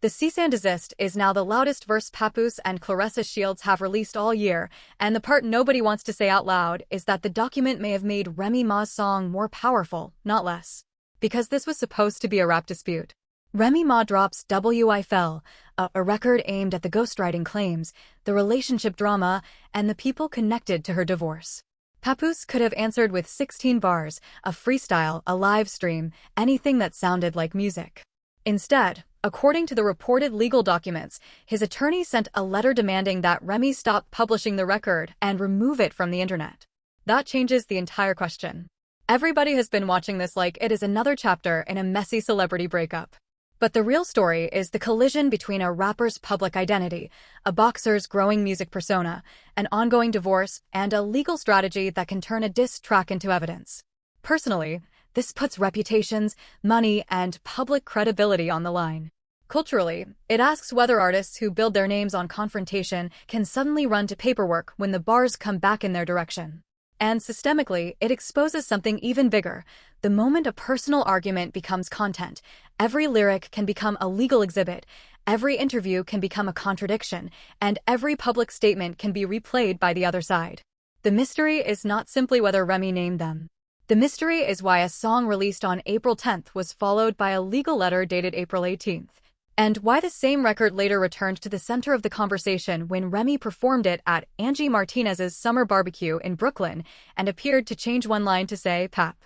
The cease-and-desist is now the loudest verse Papoose and Claressa Shields have released all year, and the part nobody wants to say out loud is that the document may have made Remy Ma's song more powerful, not less. Because this was supposed to be a rap dispute. Remy Ma drops W.Y.F.L, a record aimed at the ghostwriting claims, the relationship drama, and the people connected to her divorce. Papoose could have answered with 16 bars, a freestyle, a live stream, anything that sounded like music. Instead, according to the reported legal documents, his attorney sent a letter demanding that Remy stop publishing the record and remove it from the internet. That changes the entire question. Everybody has been watching this like it is another chapter in a messy celebrity breakup. But the real story is the collision between a rapper's public identity, a boxer's growing music persona, an ongoing divorce, and a legal strategy that can turn a diss track into evidence. Personally, this puts reputations, money, and public credibility on the line. Culturally, it asks whether artists who build their names on confrontation can suddenly run to paperwork when the bars come back in their direction. And systemically, it exposes something even bigger. The moment a personal argument becomes content, every lyric can become a legal exhibit, every interview can become a contradiction, and every public statement can be replayed by the other side. The mystery is not simply whether Remy named them. The mystery is why a song released on April 10th was followed by a legal letter dated April 18th. And why the same record later returned to the center of the conversation when Remy performed it at Angie Martinez's summer barbecue in Brooklyn and appeared to change one line to say Pap.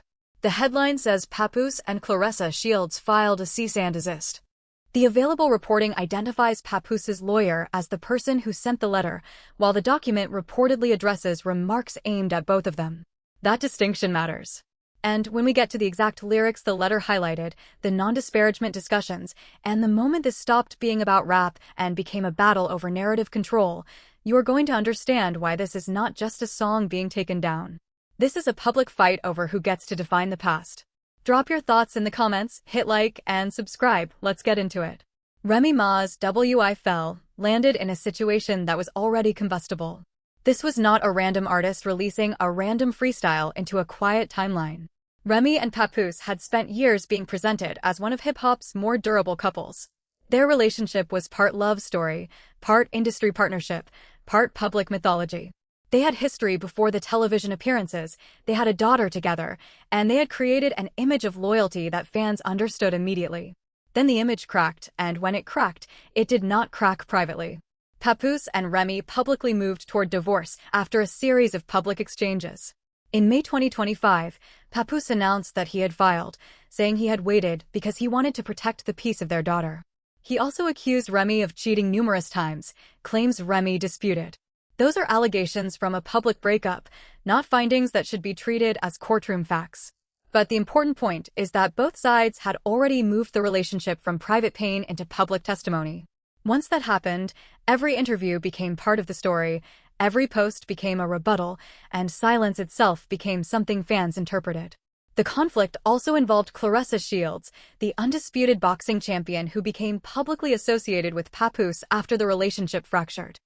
The headline says Papoose and Claressa Shields filed a cease-and-desist. The available reporting identifies Papoos's lawyer as the person who sent the letter, while the document reportedly addresses remarks aimed at both of them. That distinction matters. And when we get to the exact lyrics the letter highlighted, the non-disparagement discussions, and the moment this stopped being about rap and became a battle over narrative control, you are going to understand why this is not just a song being taken down. This is a public fight over who gets to define the past. Drop your thoughts in the comments, hit like, and subscribe. Let's get into it. Remy Ma's W.Y.F.L landed in a situation that was already combustible. This was not a random artist releasing a random freestyle into a quiet timeline. Remy and Papoose had spent years being presented as one of hip-hop's more durable couples. Their relationship was part love story, part industry partnership, part public mythology. They had history before the television appearances, they had a daughter together, and they had created an image of loyalty that fans understood immediately. Then the image cracked, and when it cracked, it did not crack privately. Papoose and Remy publicly moved toward divorce after a series of public exchanges. In May 2025, Papoose announced that he had filed, saying he had waited because he wanted to protect the peace of their daughter. He also accused Remy of cheating numerous times, claims Remy disputed. Those are allegations from a public breakup, not findings that should be treated as courtroom facts. But the important point is that both sides had already moved the relationship from private pain into public testimony. Once that happened, every interview became part of the story, every post became a rebuttal, and silence itself became something fans interpreted. The conflict also involved Claressa Shields, the undisputed boxing champion who became publicly associated with Papoose after the relationship fractured.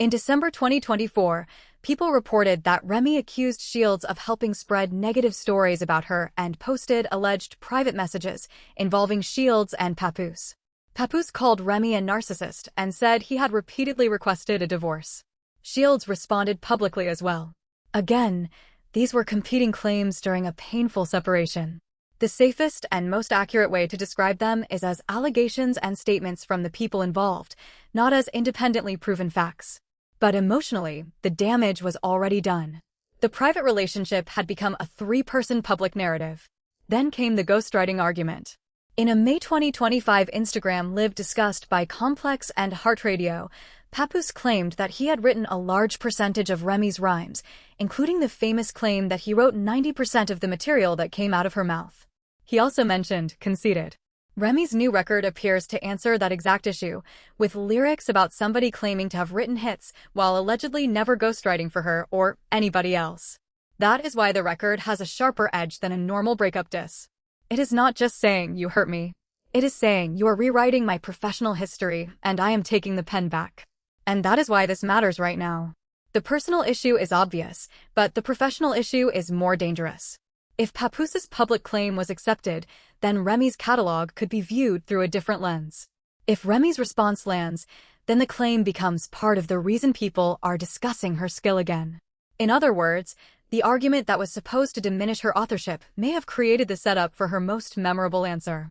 In December 2024, people reported that Remy accused Shields of helping spread negative stories about her and posted alleged private messages involving Shields and Papoose. Papoose called Remy a narcissist and said he had repeatedly requested a divorce. Shields responded publicly as well. Again, these were competing claims during a painful separation. The safest and most accurate way to describe them is as allegations and statements from the people involved, not as independently proven facts. But emotionally, the damage was already done. The private relationship had become a three-person public narrative. Then came the ghostwriting argument. In a May 2025 Instagram Live discussed by Complex and Heart Radio, Papoose claimed that he had written a large percentage of Remy's rhymes, including the famous claim that he wrote 90% of the material that came out of her mouth. He also mentioned conceited. Remy's new record appears to answer that exact issue, with lyrics about somebody claiming to have written hits while allegedly never ghostwriting for her or anybody else. That is why the record has a sharper edge than a normal breakup diss. It is not just saying, "You hurt me." It is saying, "You are rewriting my professional history, and I am taking the pen back." And that is why this matters right now. The personal issue is obvious, but the professional issue is more dangerous. If Papoose's public claim was accepted, then Remy's catalog could be viewed through a different lens. If Remy's response lands, then the claim becomes part of the reason people are discussing her skill again. In other words, the argument that was supposed to diminish her authorship may have created the setup for her most memorable answer.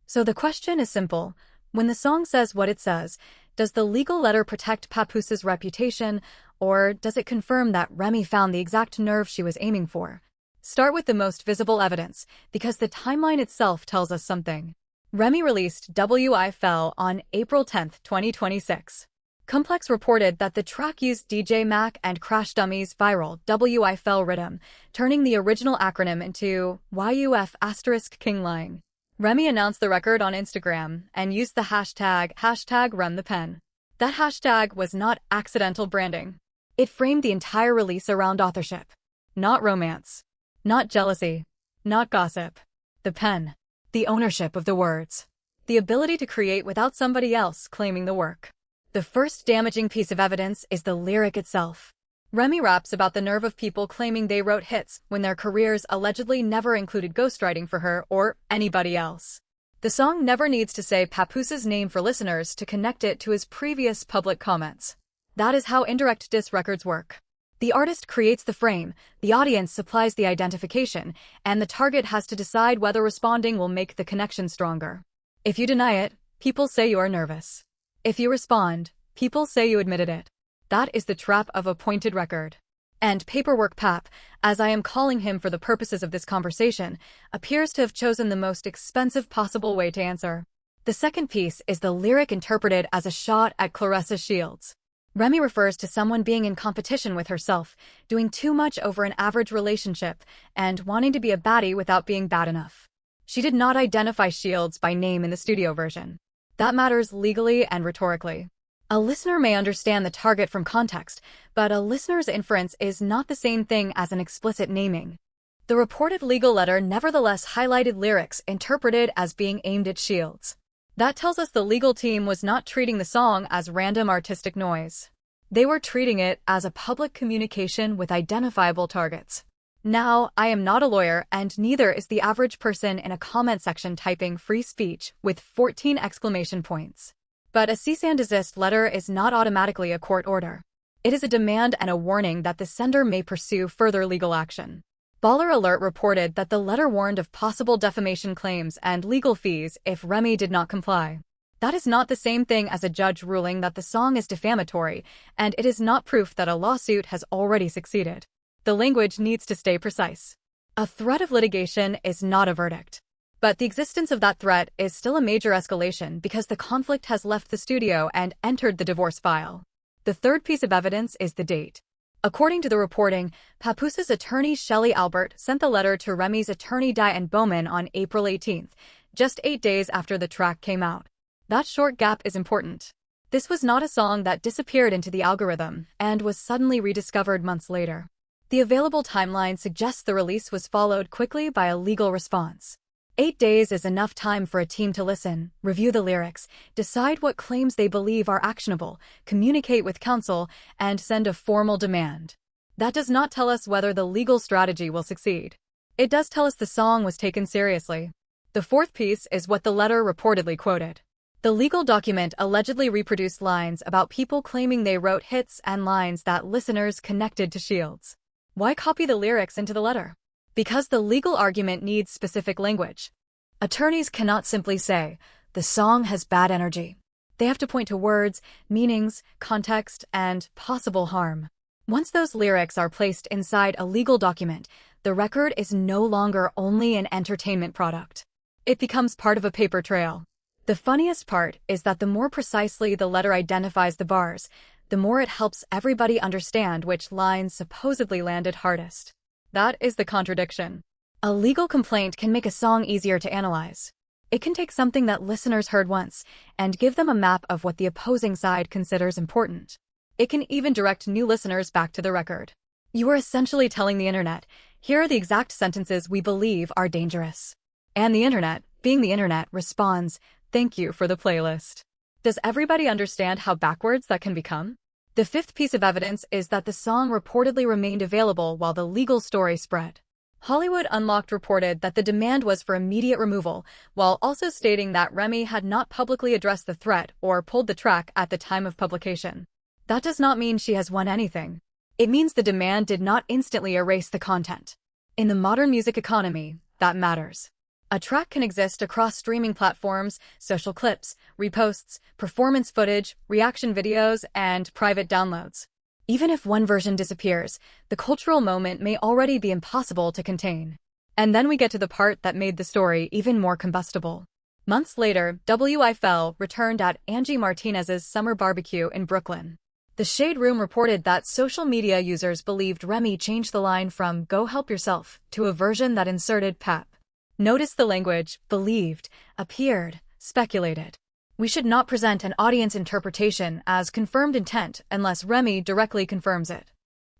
So the question is simple. When the song says what it says, does the legal letter protect Papoose's reputation, or does it confirm that Remy found the exact nerve she was aiming for? Start with the most visible evidence, because the timeline itself tells us something. Remy released W.Y.F.L on April 10, 2026. Complex reported that the track used DJ Mac and Crash Dummy's viral W.Y.F.L rhythm, turning the original acronym into Y.U.F** King Lying. Remy announced the record on Instagram and used the hashtag #RemThePen. That hashtag was not accidental branding. It framed the entire release around authorship. Not romance. Not jealousy. Not gossip. The pen. The ownership of the words. The ability to create without somebody else claiming the work. The first damaging piece of evidence is the lyric itself. Remy raps about the nerve of people claiming they wrote hits when their careers allegedly never included ghostwriting for her or anybody else. The song never needs to say Papoose's name for listeners to connect it to his previous public comments. That is how indirect diss records work. The artist creates the frame, the audience supplies the identification, and the target has to decide whether responding will make the connection stronger. If you deny it, people say you are nervous. If you respond, people say you admitted it. That is the trap of a pointed record. And Paperwork Pap, as I am calling him for the purposes of this conversation, appears to have chosen the most expensive possible way to answer. The second piece is the lyric interpreted as a shot at Claressa Shields. Remy refers to someone being in competition with herself, doing too much over an average relationship, and wanting to be a baddie without being bad enough. She did not identify Shields by name in the studio version. That matters legally and rhetorically. A listener may understand the target from context, but a listener's inference is not the same thing as an explicit naming. The reported legal letter nevertheless highlighted lyrics interpreted as being aimed at Shields. That tells us the legal team was not treating the song as random artistic noise. They were treating it as a public communication with identifiable targets. Now, I am not a lawyer, and neither is the average person in a comment section typing free speech with 14 exclamation points. But a cease-and-desist letter is not automatically a court order. It is a demand and a warning that the sender may pursue further legal action. Baller Alert reported that the letter warned of possible defamation claims and legal fees if Remy did not comply. That is not the same thing as a judge ruling that the song is defamatory, and it is not proof that a lawsuit has already succeeded. The language needs to stay precise. A threat of litigation is not a verdict. But the existence of that threat is still a major escalation because the conflict has left the studio and entered the divorce file. The third piece of evidence is the date. According to the reporting, Papoose's attorney Shelley Albert sent the letter to Remy's attorney Diane Bowman on April 18th, just 8 days after the track came out. That short gap is important. This was not a song that disappeared into the algorithm and was suddenly rediscovered months later. The available timeline suggests the release was followed quickly by a legal response. 8 days is enough time for a team to listen, review the lyrics, decide what claims they believe are actionable, communicate with counsel, and send a formal demand. That does not tell us whether the legal strategy will succeed. It does tell us the song was taken seriously. The fourth piece is what the letter reportedly quoted. The legal document allegedly reproduced lines about people claiming they wrote hits and lines that listeners connected to Shields. Why copy the lyrics into the letter? Because the legal argument needs specific language. Attorneys cannot simply say, the song has bad energy. They have to point to words, meanings, context, and possible harm. Once those lyrics are placed inside a legal document, the record is no longer only an entertainment product. It becomes part of a paper trail. The funniest part is that the more precisely the letter identifies the bars, the more it helps everybody understand which lines supposedly landed hardest. That is the contradiction. A legal complaint can make a song easier to analyze. It can take something that listeners heard once and give them a map of what the opposing side considers important. It can even direct new listeners back to the record. You are essentially telling the internet, here are the exact sentences we believe are dangerous. And the internet, being the internet, responds, thank you for the playlist. Does everybody understand how backwards that can become? The fifth piece of evidence is that the song reportedly remained available while the legal story spread. Hollywood Unlocked reported that the demand was for immediate removal, while also stating that Remy had not publicly addressed the threat or pulled the track at the time of publication. That does not mean she has won anything. It means the demand did not instantly erase the content. In the modern music economy, that matters. A track can exist across streaming platforms, social clips, reposts, performance footage, reaction videos, and private downloads. Even if one version disappears, the cultural moment may already be impossible to contain. And then we get to the part that made the story even more combustible. Months later, W.Y.F.L returned at Angie Martinez's summer barbecue in Brooklyn. The Shade Room reported that social media users believed Remy changed the line from "Go help yourself" to a version that inserted "Pap." Notice the language: believed, appeared, speculated. We should not present an audience interpretation as confirmed intent unless Remy directly confirms it.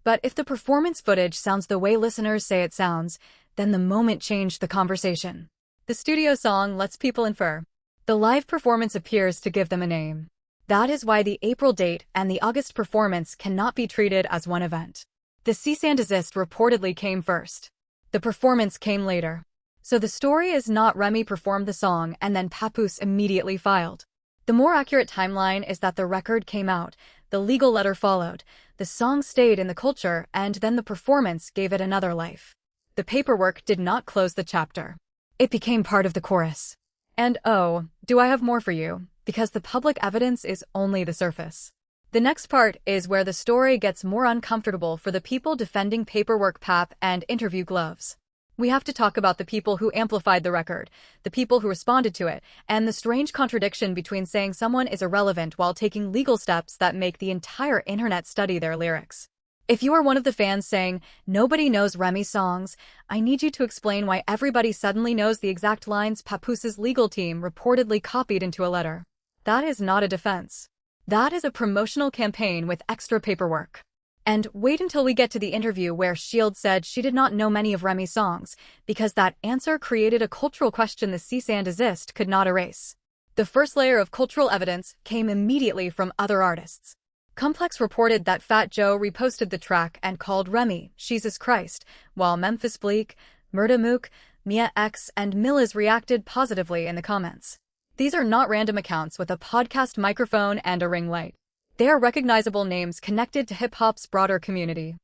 But if the performance footage sounds the way listeners say it sounds, then the moment changed the conversation. The studio song lets people infer. The live performance appears to give them a name. That is why the April date and the August performance cannot be treated as one event. The cease-and-desist reportedly came first. The performance came later. So the story is not Remy performed the song and then Papoose immediately filed. The more accurate timeline is that the record came out, the legal letter followed, the song stayed in the culture, and then the performance gave it another life. The paperwork did not close the chapter. It became part of the chorus. And oh, do I have more for you, because the public evidence is only the surface. The next part is where the story gets more uncomfortable for the people defending paperwork Pap and interview gloves. We have to talk about the people who amplified the record, the people who responded to it, and the strange contradiction between saying someone is irrelevant while taking legal steps that make the entire internet study their lyrics. If you are one of the fans saying, "Nobody knows Remy's songs," I need you to explain why everybody suddenly knows the exact lines Papoose's legal team reportedly copied into a letter. That is not a defense. That is a promotional campaign with extra paperwork. And wait until we get to the interview where Shields said she did not know many of Remy's songs, because that answer created a cultural question the cease-and-desist could not erase. The first layer of cultural evidence came immediately from other artists. Complex reported that Fat Joe reposted the track and called Remy "Jesus Christ," while Memphis Bleak, Murda Mook, Mia X, and Millis reacted positively in the comments. These are not random accounts with a podcast microphone and a ring light. They are recognizable names connected to hip-hop's broader community.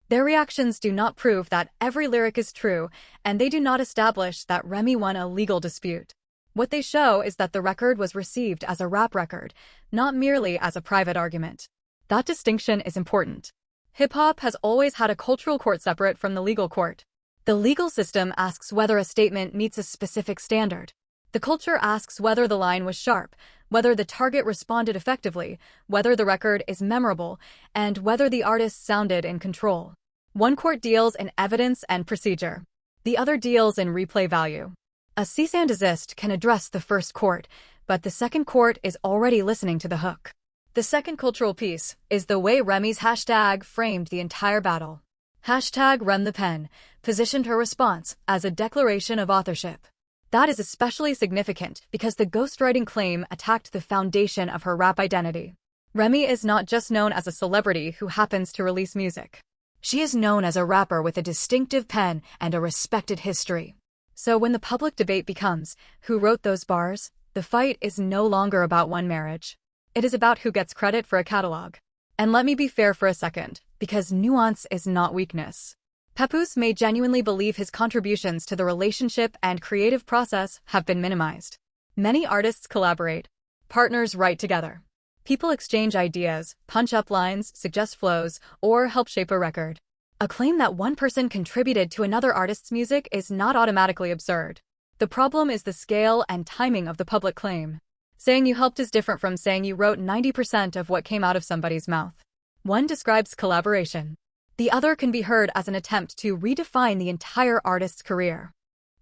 Their reactions do not prove that every lyric is true, and they do not establish that Remy won a legal dispute. What they show is that the record was received as a rap record, not merely as a private argument. That distinction is important. Hip-hop has always had a cultural court separate from the legal court. The legal system asks whether a statement meets a specific standard. The culture asks whether the line was sharp, whether the target responded effectively, whether the record is memorable, and whether the artist sounded in control. One court deals in evidence and procedure. The other deals in replay value. A cease-and-desist can address the first court, but the second court is already listening to the hook. The second cultural piece is the way Remy's hashtag framed the entire battle. Hashtag #RemThePen positioned her response as a declaration of authorship. That is especially significant because the ghostwriting claim attacked the foundation of her rap identity. Remy is not just known as a celebrity who happens to release music. She is known as a rapper with a distinctive pen and a respected history. So when the public debate becomes, who wrote those bars, the fight is no longer about one marriage. It is about who gets credit for a catalog. And let me be fair for a second, because nuance is not weakness. Papoose may genuinely believe his contributions to the relationship and creative process have been minimized. Many artists collaborate. Partners write together. People exchange ideas, punch up lines, suggest flows, or help shape a record. A claim that one person contributed to another artist's music is not automatically absurd. The problem is the scale and timing of the public claim. Saying you helped is different from saying you wrote 90% of what came out of somebody's mouth. One describes collaboration. The other can be heard as an attempt to redefine the entire artist's career.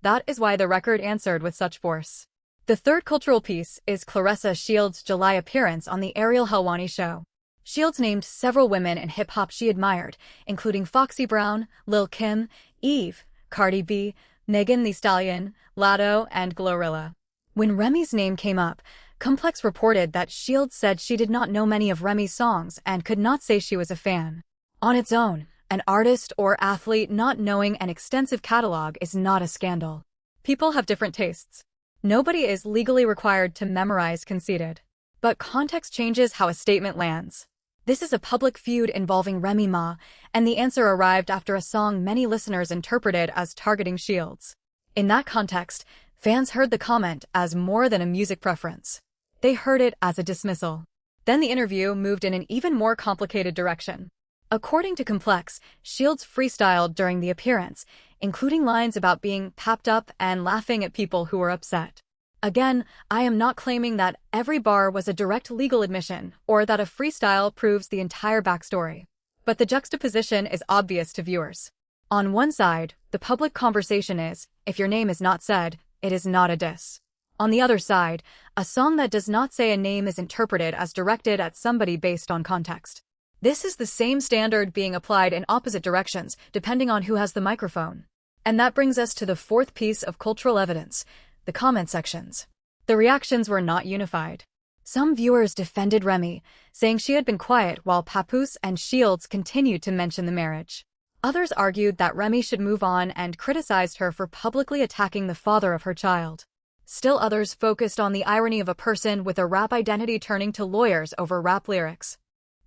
That is why the record answered with such force. The third cultural piece is Claressa Shields' July appearance on the Ariel Helwani show. Shields named several women in hip-hop she admired, including Foxy Brown, Lil' Kim, Eve, Cardi B, Megan Thee Stallion, Latto, and Glorilla. When Remy's name came up, Complex reported that Shields said she did not know many of Remy's songs and could not say she was a fan. On its own, An artist or athlete not knowing an extensive catalog is not a scandal. People have different tastes. Nobody is legally required to memorize Conceited. But context changes how a statement lands. This is a public feud involving Remy Ma, and the answer arrived after a song many listeners interpreted as targeting Shields. In that context, fans heard the comment as more than a music preference. They heard it as a dismissal. Then the interview moved in an even more complicated direction. According to Complex, Shields freestyled during the appearance, including lines about being papped up and laughing at people who were upset. Again, I am not claiming that every bar was a direct legal admission or that a freestyle proves the entire backstory. But the juxtaposition is obvious to viewers. On one side, the public conversation is, if your name is not said, it is not a diss. On the other side, a song that does not say a name is interpreted as directed at somebody based on context. This is the same standard being applied in opposite directions, depending on who has the microphone. And that brings us to the fourth piece of cultural evidence, the comment sections. The reactions were not unified. Some viewers defended Remy, saying she had been quiet while Papoose and Shields continued to mention the marriage. Others argued that Remy should move on and criticized her for publicly attacking the father of her child. Still others focused on the irony of a person with a rap identity turning to lawyers over rap lyrics.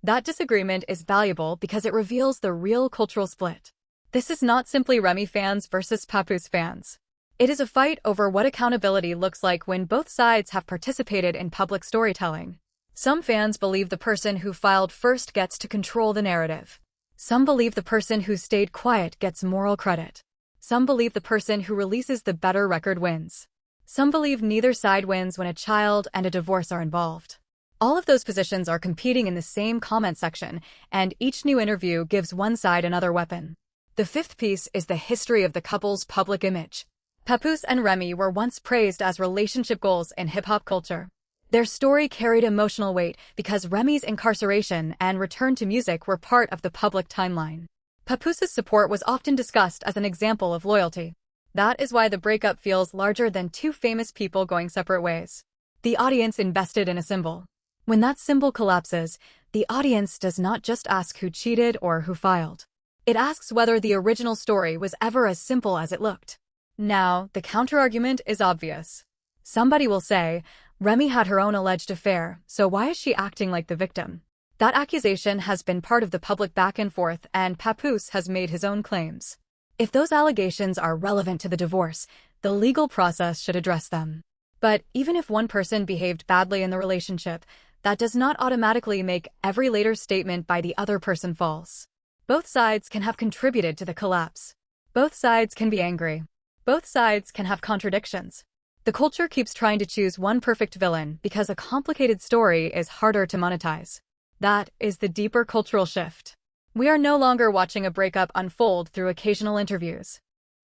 That disagreement is valuable because it reveals the real cultural split. This is not simply Remy fans versus Papoose fans. It is a fight over what accountability looks like when both sides have participated in public storytelling. Some fans believe the person who filed first gets to control the narrative. Some believe the person who stayed quiet gets moral credit. Some believe the person who releases the better record wins. Some believe neither side wins when a child and a divorce are involved. All of those positions are competing in the same comment section, and each new interview gives one side another weapon. The fifth piece is the history of the couple's public image. Papoose and Remy were once praised as relationship goals in hip-hop culture. Their story carried emotional weight because Remy's incarceration and return to music were part of the public timeline. Papoose's support was often discussed as an example of loyalty. That is why the breakup feels larger than two famous people going separate ways. The audience invested in a symbol. When that symbol collapses, the audience does not just ask who cheated or who filed. It asks whether the original story was ever as simple as it looked. Now, the counterargument is obvious. Somebody will say, Remy had her own alleged affair, so why is she acting like the victim? That accusation has been part of the public back and forth, and Papoose has made his own claims. If those allegations are relevant to the divorce, the legal process should address them. But even if one person behaved badly in the relationship, that does not automatically make every later statement by the other person false. Both sides can have contributed to the collapse. Both sides can be angry. Both sides can have contradictions. The culture keeps trying to choose one perfect villain because a complicated story is harder to monetize. That is the deeper cultural shift. We are no longer watching a breakup unfold through occasional interviews.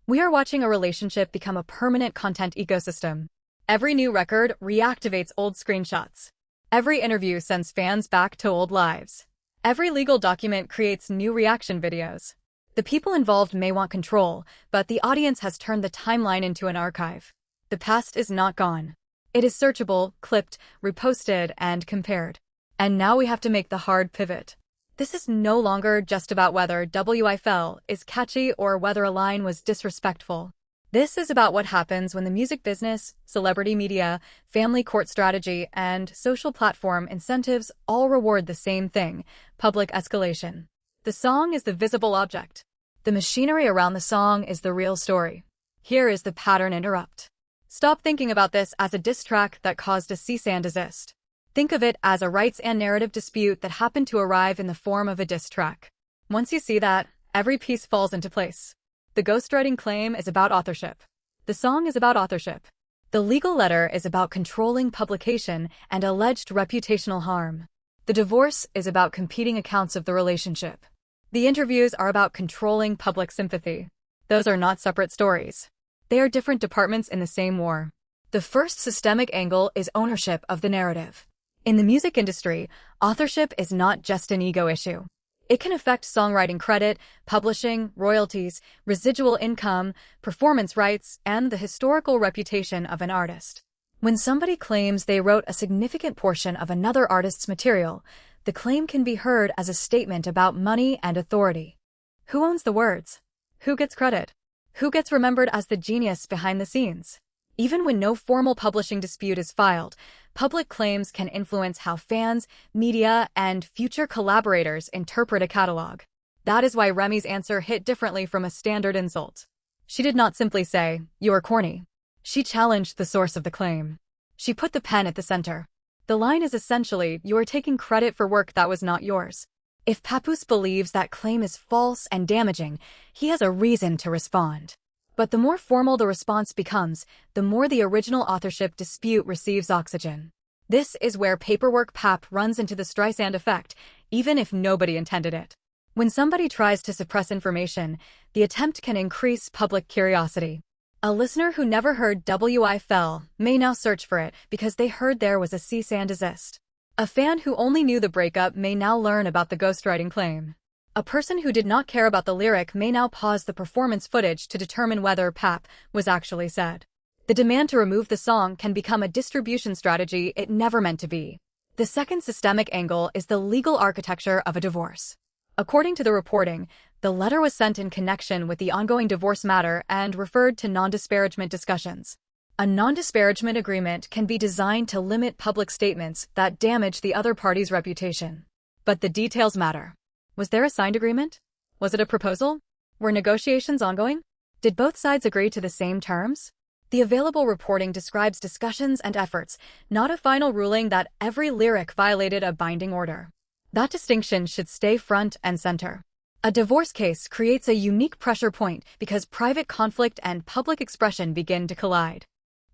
We are watching a relationship become a permanent content ecosystem. Every new record reactivates old screenshots. Every interview sends fans back to old lives. Every legal document creates new reaction videos. The people involved may want control, but the audience has turned the timeline into an archive. The past is not gone. It is searchable, clipped, reposted, and compared. And now we have to make the hard pivot. This is no longer just about whether W.Y.F.L is catchy or whether a line was disrespectful. This is about what happens when the music business, celebrity media, family court strategy, and social platform incentives all reward the same thing: public escalation. The song is the visible object. The machinery around the song is the real story. Here is the pattern interrupt. Stop thinking about this as a diss track that caused a cease-and-desist. Think of it as a rights and narrative dispute that happened to arrive in the form of a diss track. Once you see that, every piece falls into place. The ghostwriting claim is about authorship. The song is about authorship. The legal letter is about controlling publication and alleged reputational harm. The divorce is about competing accounts of the relationship. The interviews are about controlling public sympathy. Those are not separate stories. They are different departments in the same war. The first systemic angle is ownership of the narrative. In the music industry, authorship is not just an ego issue. It can affect songwriting credit, publishing, royalties, residual income, performance rights, and the historical reputation of an artist. When somebody claims they wrote a significant portion of another artist's material, the claim can be heard as a statement about money and authority. Who owns the words? Who gets credit? Who gets remembered as the genius behind the scenes? Even when no formal publishing dispute is filed, public claims can influence how fans, media, and future collaborators interpret a catalog. That is why Remy's answer hit differently from a standard insult. She did not simply say, "You're corny." She challenged the source of the claim. She put the pen at the center. The line is essentially, "You are taking credit for work that was not yours." If Papoose believes that claim is false and damaging, he has a reason to respond. But the more formal the response becomes, the more the original authorship dispute receives oxygen. This is where paperwork pap runs into the Streisand effect, even if nobody intended it. When somebody tries to suppress information, the attempt can increase public curiosity. A listener who never heard W.Y.F.L may now search for it because they heard there was a cease-and-desist. A fan who only knew the breakup may now learn about the ghostwriting claim. A person who did not care about the lyric may now pause the performance footage to determine whether Pap was actually said. The demand to remove the song can become a distribution strategy it never meant to be. The second systemic angle is the legal architecture of a divorce. According to the reporting, the letter was sent in connection with the ongoing divorce matter and referred to non-disparagement discussions. A non-disparagement agreement can be designed to limit public statements that damage the other party's reputation. But the details matter. Was there a signed agreement? Was it a proposal? Were negotiations ongoing? Did both sides agree to the same terms? The available reporting describes discussions and efforts, not a final ruling that every lyric violated a binding order. That distinction should stay front and center. A divorce case creates a unique pressure point because private conflict and public expression begin to collide.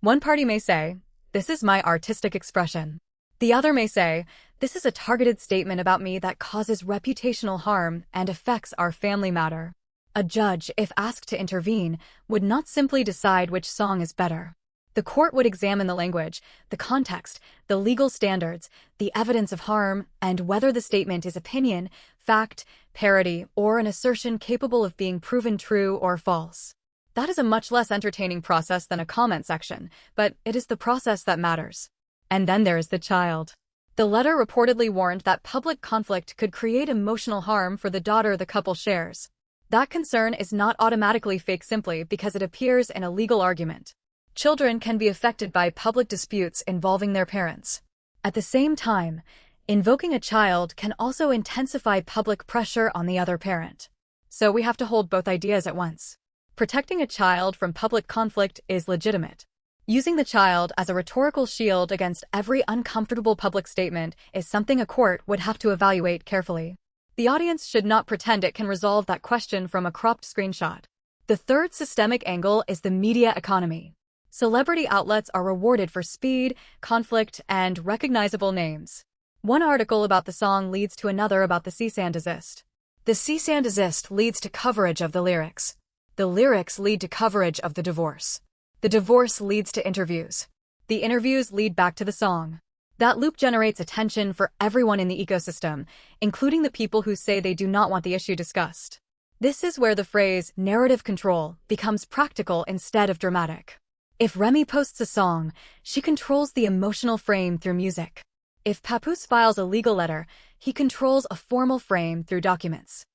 One party may say, "This is my artistic expression." The other may say, "This is a targeted statement about me that causes reputational harm and affects our family matter." A judge, if asked to intervene, would not simply decide which song is better. The court would examine the language, the context, the legal standards, the evidence of harm, and whether the statement is opinion, fact, parody, or an assertion capable of being proven true or false. That is a much less entertaining process than a comment section, but it is the process that matters. And then there is the child. The letter reportedly warned that public conflict could create emotional harm for the daughter the couple shares. That concern is not automatically fake simply because it appears in a legal argument. Children can be affected by public disputes involving their parents. At the same time, invoking a child can also intensify public pressure on the other parent. So we have to hold both ideas at once. Protecting a child from public conflict is legitimate. Using the child as a rhetorical shield against every uncomfortable public statement is something a court would have to evaluate carefully. The audience should not pretend it can resolve that question from a cropped screenshot. The third systemic angle is the media economy. Celebrity outlets are rewarded for speed, conflict, and recognizable names. One article about the song leads to another about the cease-and-desist. The cease-and-desist leads to coverage of the lyrics. The lyrics lead to coverage of the divorce. The divorce leads to interviews. The interviews lead back to the song. That loop generates attention for everyone in the ecosystem, including the people who say they do not want the issue discussed. This is where the phrase narrative control becomes practical instead of dramatic. If Remy posts a song, she controls the emotional frame through music. If Papoose files a legal letter, he controls a formal frame through documents.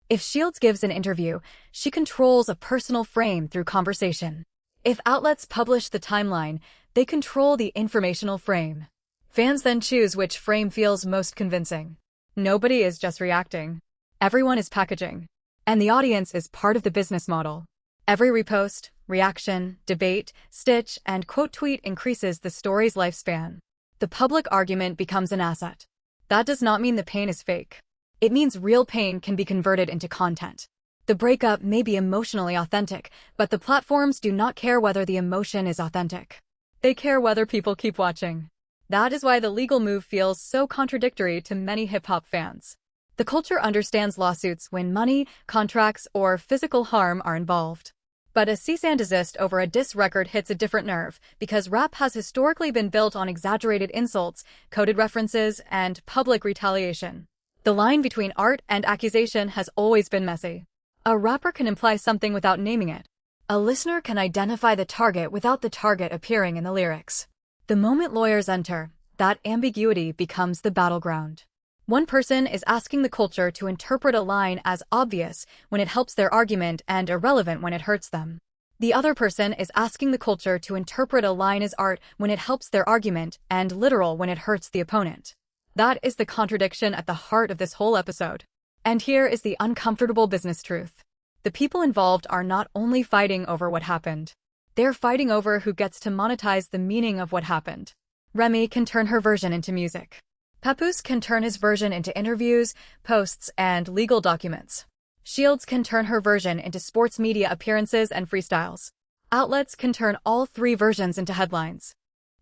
If Shields gives an interview, she controls a personal frame through conversation. If outlets publish the timeline, they control the informational frame. Fans then choose which frame feels most convincing. Nobody is just reacting. Everyone is packaging. And the audience is part of the business model. Every repost, reaction, debate, stitch, and quote tweet increases the story's lifespan. The public argument becomes an asset. That does not mean the pain is fake. It means real pain can be converted into content. The breakup may be emotionally authentic, but the platforms do not care whether the emotion is authentic. They care whether people keep watching. That is why the legal move feels so contradictory to many hip-hop fans. The culture understands lawsuits when money, contracts, or physical harm are involved. But a cease-and-desist over a diss record hits a different nerve, because rap has historically been built on exaggerated insults, coded references, and public retaliation. The line between art and accusation has always been messy. A rapper can imply something without naming it. A listener can identify the target without the target appearing in the lyrics. The moment lawyers enter, that ambiguity becomes the battleground. One person is asking the culture to interpret a line as obvious when it helps their argument and irrelevant when it hurts them. The other person is asking the culture to interpret a line as art when it helps their argument and literal when it hurts the opponent. That is the contradiction at the heart of this whole episode. And here is the uncomfortable business truth. The people involved are not only fighting over what happened. They're fighting over who gets to monetize the meaning of what happened. Remy can turn her version into music. Papoose can turn his version into interviews, posts, and legal documents. Shields can turn her version into sports media appearances and freestyles. Outlets can turn all three versions into headlines.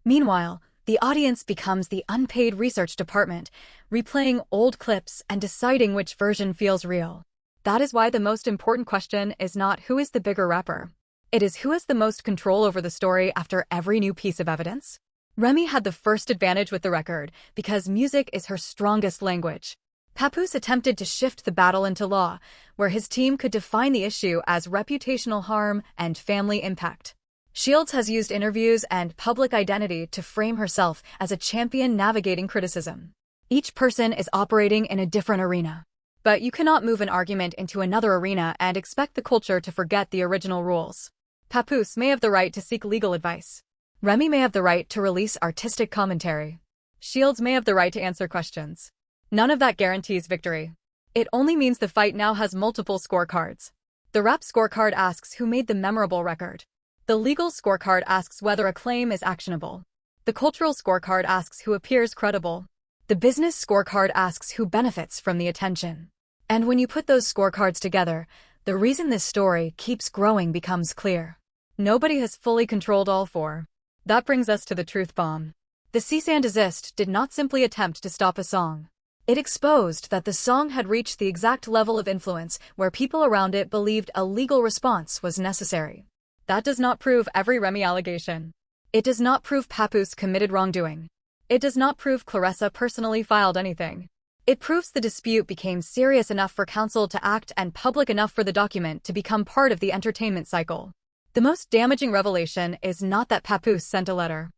Meanwhile, the audience becomes the unpaid research department, replaying old clips and deciding which version feels real. That is why the most important question is not who is the bigger rapper. It is who has the most control over the story after every new piece of evidence. Remy had the first advantage with the record because music is her strongest language. Papoose attempted to shift the battle into law, where his team could define the issue as reputational harm and family impact. Shields has used interviews and public identity to frame herself as a champion navigating criticism. Each person is operating in a different arena. But you cannot move an argument into another arena and expect the culture to forget the original rules. Papoose may have the right to seek legal advice. Remy may have the right to release artistic commentary. Shields may have the right to answer questions. None of that guarantees victory. It only means the fight now has multiple scorecards. The rap scorecard asks who made the memorable record. The legal scorecard asks whether a claim is actionable. The cultural scorecard asks who appears credible. The business scorecard asks who benefits from the attention. And when you put those scorecards together, the reason this story keeps growing becomes clear. Nobody has fully controlled all four. That brings us to the truth bomb. The cease-and-desist did not simply attempt to stop a song. It exposed that the song had reached the exact level of influence where people around it believed a legal response was necessary. That does not prove every Remy allegation. It does not prove Papoose committed wrongdoing. It does not prove Claressa personally filed anything. It proves the dispute became serious enough for counsel to act and public enough for the document to become part of the entertainment cycle. The most damaging revelation is not that Papoose sent a letter.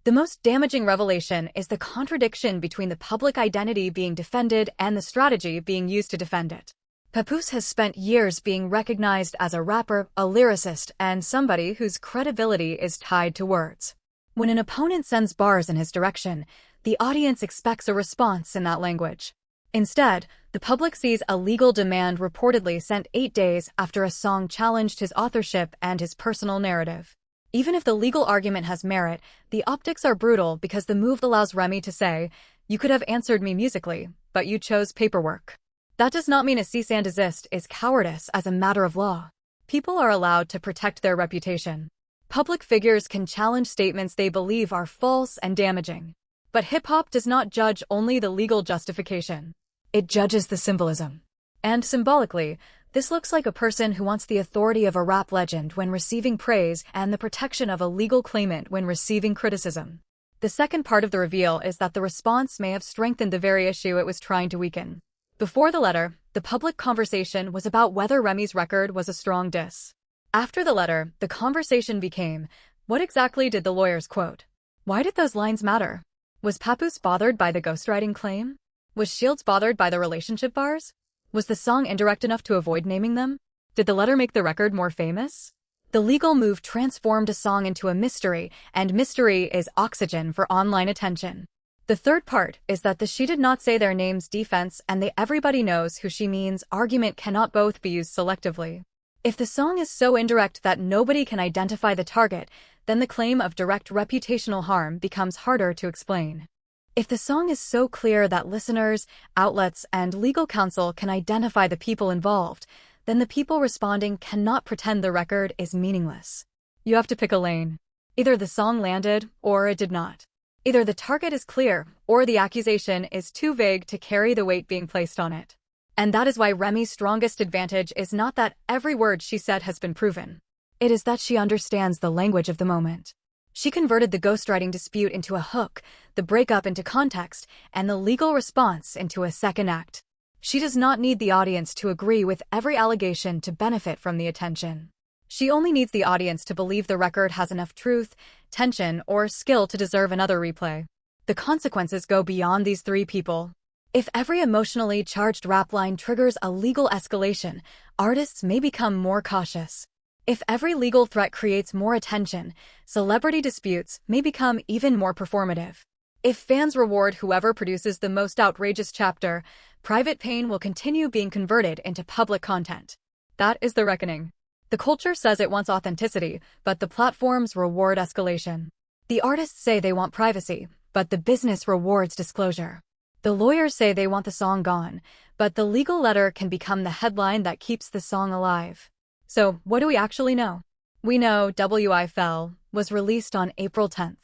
The most damaging revelation is the contradiction between the public identity being defended and the strategy being used to defend it. Papoose has spent years being recognized as a rapper, a lyricist, and somebody whose credibility is tied to words. When an opponent sends bars in his direction, the audience expects a response in that language. Instead, the public sees a legal demand reportedly sent 8 days after a song challenged his authorship and his personal narrative. Even if the legal argument has merit, the optics are brutal because the move allows Remy to say, "You could have answered me musically, but you chose paperwork." That does not mean a cease-and-desist is cowardice as a matter of law. People are allowed to protect their reputation. Public figures can challenge statements they believe are false and damaging. But hip-hop does not judge only the legal justification. It judges the symbolism. And symbolically, this looks like a person who wants the authority of a rap legend when receiving praise and the protection of a legal claimant when receiving criticism. The second part of the reveal is that the response may have strengthened the very issue it was trying to weaken. Before the letter, the public conversation was about whether Remy's record was a strong diss. After the letter, the conversation became, what exactly did the lawyers quote? Why did those lines matter? Was Papoose bothered by the ghostwriting claim? Was Shields bothered by the relationship bars? Was the song indirect enough to avoid naming them? Did the letter make the record more famous? The legal move transformed a song into a mystery, and mystery is oxygen for online attention. The third part is that the "she did not say their names" defense and the "everybody knows who she means" argument cannot both be used selectively. If the song is so indirect that nobody can identify the target, then the claim of direct reputational harm becomes harder to explain. If the song is so clear that listeners, outlets, and legal counsel can identify the people involved, then the people responding cannot pretend the record is meaningless. You have to pick a lane. Either the song landed, or it did not. Either the target is clear, or the accusation is too vague to carry the weight being placed on it. And that is why Remy's strongest advantage is not that every word she said has been proven. It is that she understands the language of the moment. She converted the ghostwriting dispute into a hook, the breakup into context, and the legal response into a second act. She does not need the audience to agree with every allegation to benefit from the attention. She only needs the audience to believe the record has enough truth, tension, or skill to deserve another replay. The consequences go beyond these three people. If every emotionally charged rap line triggers a legal escalation, artists may become more cautious. If every legal threat creates more attention, celebrity disputes may become even more performative. If fans reward whoever produces the most outrageous chapter, private pain will continue being converted into public content. That is the reckoning. The culture says it wants authenticity, but the platforms reward escalation. The artists say they want privacy, but the business rewards disclosure. The lawyers say they want the song gone, but the legal letter can become the headline that keeps the song alive. So, what do we actually know? We know W.Y.F.L was released on April 10th.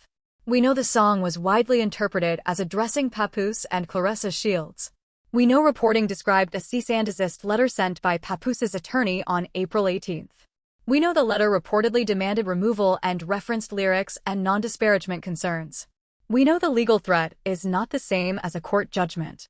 We know the song was widely interpreted as addressing Papoose and Claressa Shields. We know reporting described a cease-and-desist letter sent by Papoose's attorney on April 18th. We know the letter reportedly demanded removal and referenced lyrics and non-disparagement concerns. We know the legal threat is not the same as a court judgment.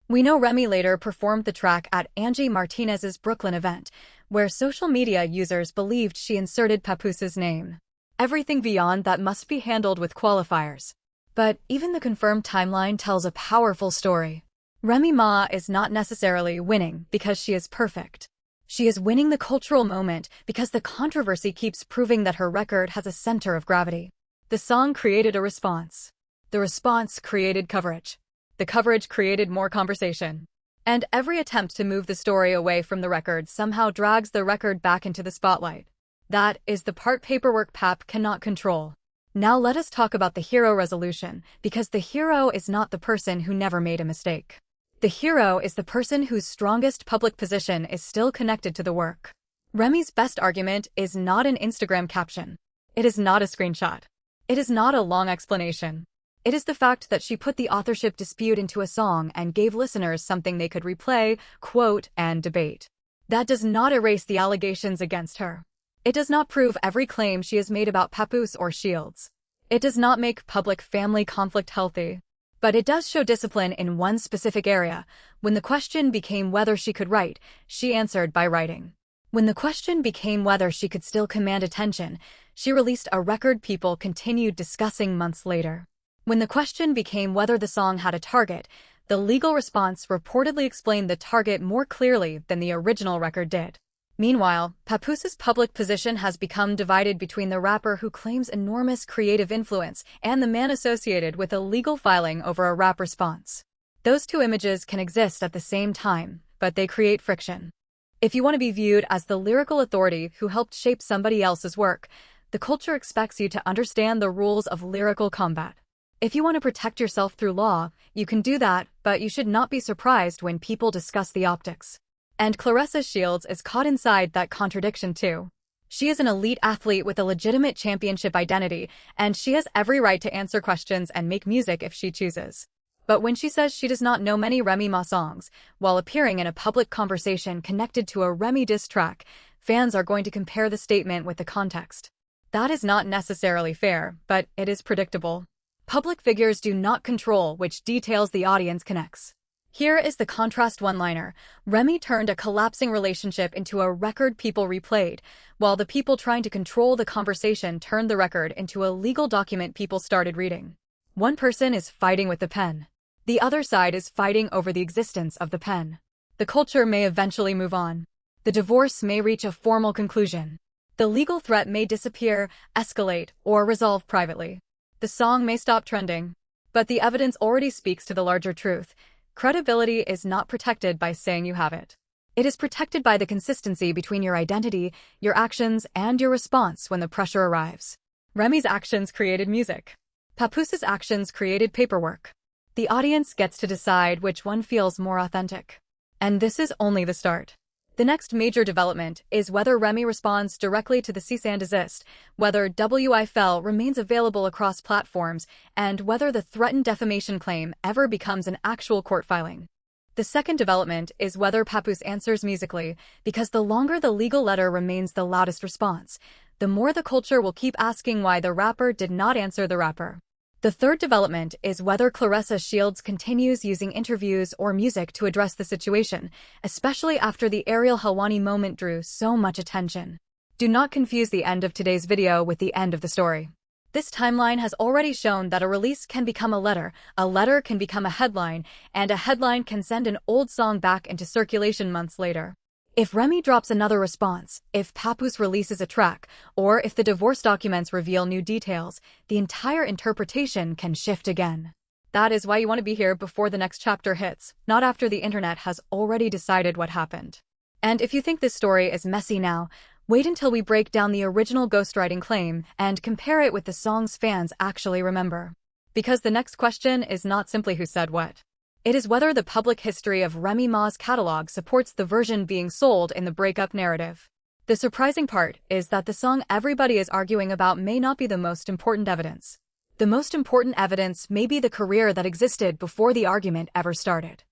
We know Remy later performed the track at Angie Martinez's Brooklyn event, where social media users believed she inserted Papoose's name. Everything beyond that must be handled with qualifiers. But even the confirmed timeline tells a powerful story. Remy Ma is not necessarily winning because she is perfect. She is winning the cultural moment because the controversy keeps proving that her record has a center of gravity. The song created a response. The response created coverage. The coverage created more conversation. And every attempt to move the story away from the record somehow drags the record back into the spotlight. That is the part paperwork Pap cannot control. Now let us talk about the hero resolution, because the hero is not the person who never made a mistake. The hero is the person whose strongest public position is still connected to the work. Remy's best argument is not an Instagram caption. It is not a screenshot. It is not a long explanation. It is the fact that she put the authorship dispute into a song and gave listeners something they could replay, quote, and debate. That does not erase the allegations against her. It does not prove every claim she has made about Papoose or Shields. It does not make public family conflict healthy. But it does show discipline in one specific area. When the question became whether she could write, she answered by writing. When the question became whether she could still command attention, she released a record people continued discussing months later. When the question became whether the song had a target, the legal response reportedly explained the target more clearly than the original record did. Meanwhile, Papoose's public position has become divided between the rapper who claims enormous creative influence and the man associated with a legal filing over a rap response. Those two images can exist at the same time, but they create friction. If you want to be viewed as the lyrical authority who helped shape somebody else's work, the culture expects you to understand the rules of lyrical combat. If you want to protect yourself through law, you can do that, but you should not be surprised when people discuss the optics. And Claressa Shields is caught inside that contradiction too. She is an elite athlete with a legitimate championship identity, and she has every right to answer questions and make music if she chooses. But when she says she does not know many Remy Ma songs, while appearing in a public conversation connected to a Remy diss track, fans are going to compare the statement with the context. That is not necessarily fair, but it is predictable. Public figures do not control which details the audience connects. Here is the contrast one-liner. Remy turned a collapsing relationship into a record people replayed, while the people trying to control the conversation turned the record into a legal document people started reading. One person is fighting with the pen. The other side is fighting over the existence of the pen. The culture may eventually move on. The divorce may reach a formal conclusion. The legal threat may disappear, escalate, or resolve privately. The song may stop trending. But the evidence already speaks to the larger truth. Credibility is not protected by saying you have it. It is protected by the consistency between your identity, your actions, and your response when the pressure arrives. Remy's actions created music. Papoose's actions created paperwork. The audience gets to decide which one feels more authentic. And this is only the start. The next major development is whether Remy responds directly to the cease-and-desist, whether W.Y.F.L remains available across platforms, and whether the threatened defamation claim ever becomes an actual court filing. The second development is whether Papoose answers musically, because the longer the legal letter remains the loudest response, the more the culture will keep asking why the rapper did not answer the rapper. The third development is whether Claressa Shields continues using interviews or music to address the situation, especially after the Ariel Helwani moment drew so much attention. Do not confuse the end of today's video with the end of the story. This timeline has already shown that a release can become a letter can become a headline, and a headline can send an old song back into circulation months later. If Remy drops another response, if Papoose releases a track, or if the divorce documents reveal new details, the entire interpretation can shift again. That is why you want to be here before the next chapter hits, not after the internet has already decided what happened. And if you think this story is messy now, wait until we break down the original ghostwriting claim and compare it with the song's fans actually remember. Because the next question is not simply who said what. It is whether the public history of Remy Ma's catalog supports the version being sold in the breakup narrative. The surprising part is that the song everybody is arguing about may not be the most important evidence. The most important evidence may be the career that existed before the argument ever started.